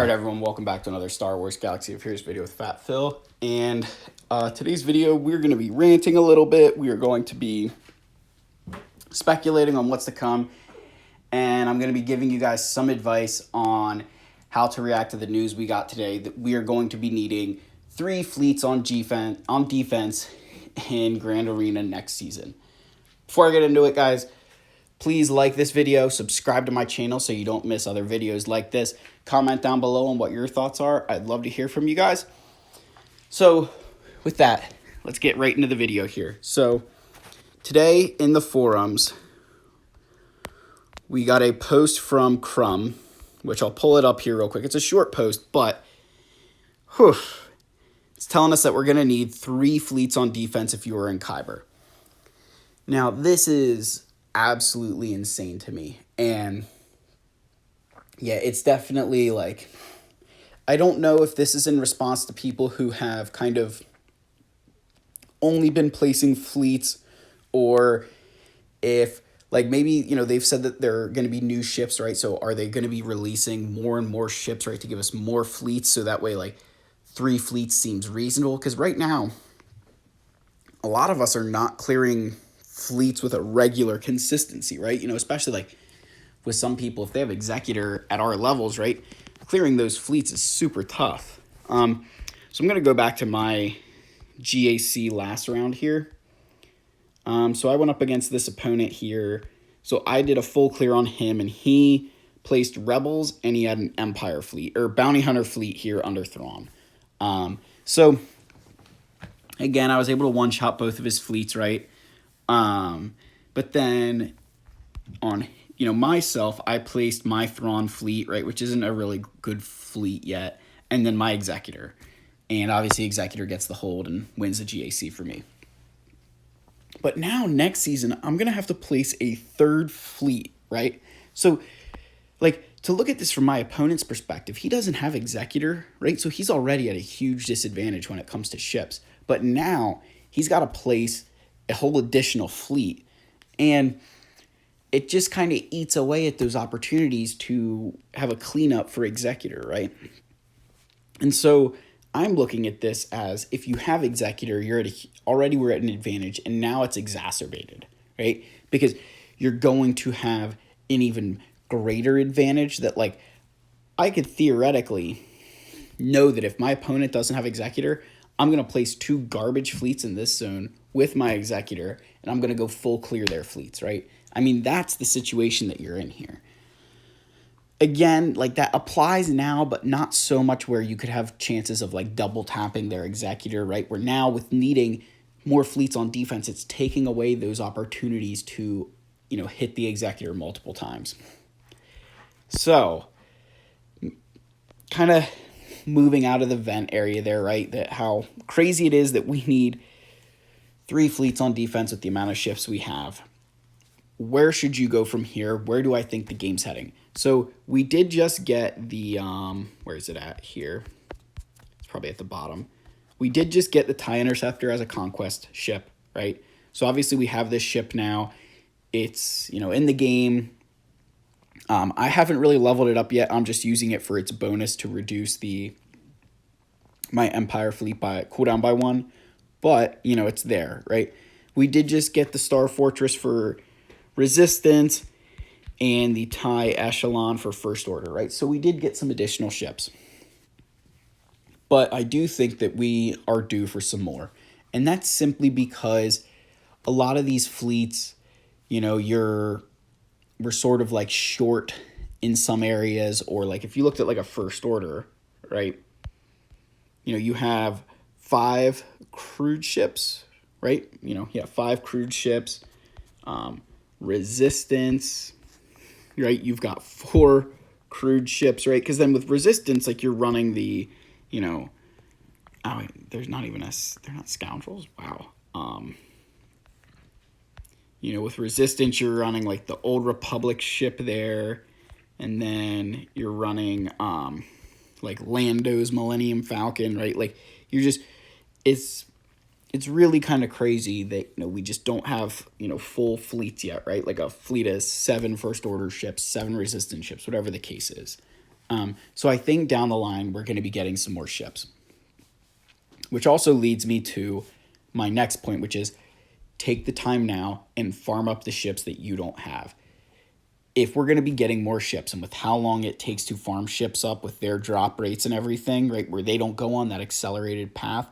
All right, everyone, welcome back to another Star Wars Galaxy of Heroes video with Fat Phil. And today's video, we're going to be ranting a little bit. We are going to be speculating on what's to come. And I'm going to be giving you guys some advice on how to react to the news we got today that we are going to be needing 3 fleets on defense in Grand Arena next season. Before I get into it, guys, please like this video, subscribe to my channel so you don't miss other videos like this. Comment down below on what your thoughts are. I'd love to hear from you guys. So with that, let's get right into the video here. So today in the forums, we got a post from Crumb, which I'll pull it up here real quick. It's a short post, but it's telling us that we're going to need 3 fleets on defense if you are in Kyber. Now, this is absolutely insane to me. And yeah, it's definitely like, I don't know if this is in response to people who have kind of only been placing fleets, or if like maybe, you know, they've said that there are going to be new ships, right? So are they going to be releasing more and more ships, right, to give us more fleets, so that way like 3 fleets seems reasonable? Because right now, a lot of us are not clearing fleets with a regular consistency, right? You know, especially like with some people, if they have Executor at our levels, right, clearing those fleets is super tough. So I'm going to go back to my GAC last round here. So I went up against this opponent here. So I did a full clear on him, and he placed Rebels, and he had an Empire fleet, or Bounty Hunter fleet here under Thrawn. So again, I was able to one-shot both of his fleets, right? But then on, you know, myself, I placed my Thrawn fleet, right, which isn't a really good fleet yet, and then my Executor. And obviously Executor gets the hold and wins the GAC for me. But now next season, I'm going to have to place a 3rd fleet, right? So, like, to look at this from my opponent's perspective, he doesn't have Executor, right? So he's already at a huge disadvantage when it comes to ships. But now he's got to place a whole additional fleet. And it just kind of eats away at those opportunities to have a cleanup for Executor, right? And so I'm looking at this as, if you have Executor, you're at already we're at an advantage, and now it's exacerbated, right? Because you're going to have an even greater advantage that, like, I could theoretically know that if my opponent doesn't have Executor, I'm going to place 2 garbage fleets in this zone with my Executor, and I'm going to go full clear their fleets, right? I mean, that's the situation that you're in here. Again, like, that applies now, but not so much where you could have chances of like double tapping their Executor, right? Where now with needing more fleets on defense, it's taking away those opportunities to, you know, hit the Executor multiple times. So, kind of moving out of the vent area there, right? That how crazy it is that we need 3 fleets on defense with the amount of ships we have. Where should you go from here? Where do I think the game's heading? So we did just get the, where is it at here? It's probably at the bottom. We did just get the TIE Interceptor as a conquest ship, right? So obviously we have this ship now. It's, you know, in the game. I haven't really leveled it up yet. I'm just using it for its bonus to reduce my Empire fleet by cooldown by 1. But, you know, it's there, right? We did just get the Star Fortress for Resistance and the TIE Echelon for First Order, right? So we did get some additional ships. But I do think that we are due for some more. And that's simply because a lot of these fleets, you know, we're sort of like short in some areas, or like if you looked at like a First Order, right? You know, you have 5 crewed ships, right? You know, yeah, 5 crewed ships. Resistance, right? You've got 4 crewed ships, right? Because then with Resistance, like, you're running the, you know, oh, there's not even they're not scoundrels. Wow. You know, with Resistance, you're running like the Old Republic ship there, and then you're running like Lando's Millennium Falcon, right? Like, you're just, it's really kind of crazy that, you know, we just don't have, you know, full fleets yet, right? Like a fleet of 7 First Order ships, 7 Resistance ships, whatever the case is. So I think down the line, we're going to be getting some more ships. Which also leads me to my next point, which is take the time now and farm up the ships that you don't have. If we're going to be getting more ships, and with how long it takes to farm ships up with their drop rates and everything, right, where they don't go on that accelerated path,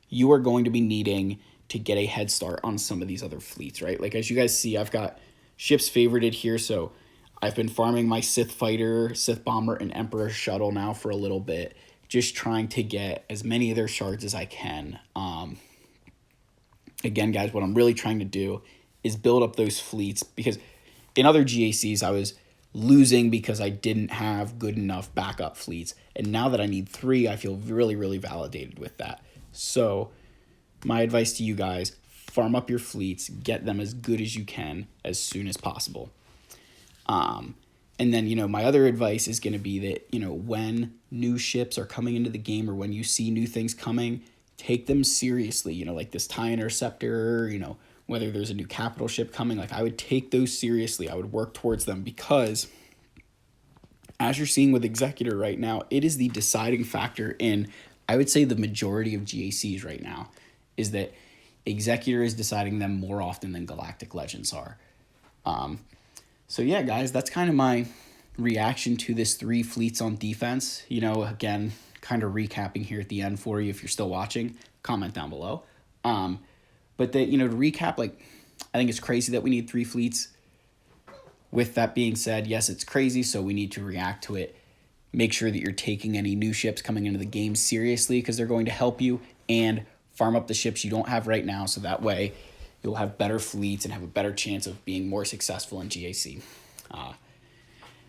you are going to be needing to get a head start on some of these other fleets, right? Like, as you guys see, I've got ships favorited here, so I've been farming my Sith Fighter, Sith Bomber, and Emperor Shuttle now for a little bit, just trying to get as many of their shards as I can. Again, guys, what I'm really trying to do is build up those fleets, because in other GACs, I was losing because I didn't have good enough backup fleets. And now that I need 3, I feel really, really validated with that. So my advice to you guys, farm up your fleets, get them as good as you can as soon as possible. And then, my other advice is going to be that, when new ships are coming into the game or when you see new things coming, take them seriously, like this TIE Interceptor, whether there's a new capital ship coming, like I would take those seriously. I would work towards them, because as you're seeing with Executor right now, it is the deciding factor in, I would say, the majority of GACs right now, is that Executor is deciding them more often than Galactic Legends are. So yeah, guys, that's kind of my reaction to this 3 fleets on defense. Again, kind of recapping here at the end for you. If you're still watching, comment down below. But to recap, like, I think it's crazy that we need 3 fleets. With that being said, yes, it's crazy, so we need to react to it. Make sure that you're taking any new ships coming into the game seriously, because they're going to help you, and farm up the ships you don't have right now, so that way you'll have better fleets and have a better chance of being more successful in GAC.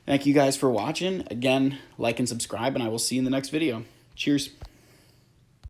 Thank you guys for watching. Again, like and subscribe, and I will see you in the next video. Cheers.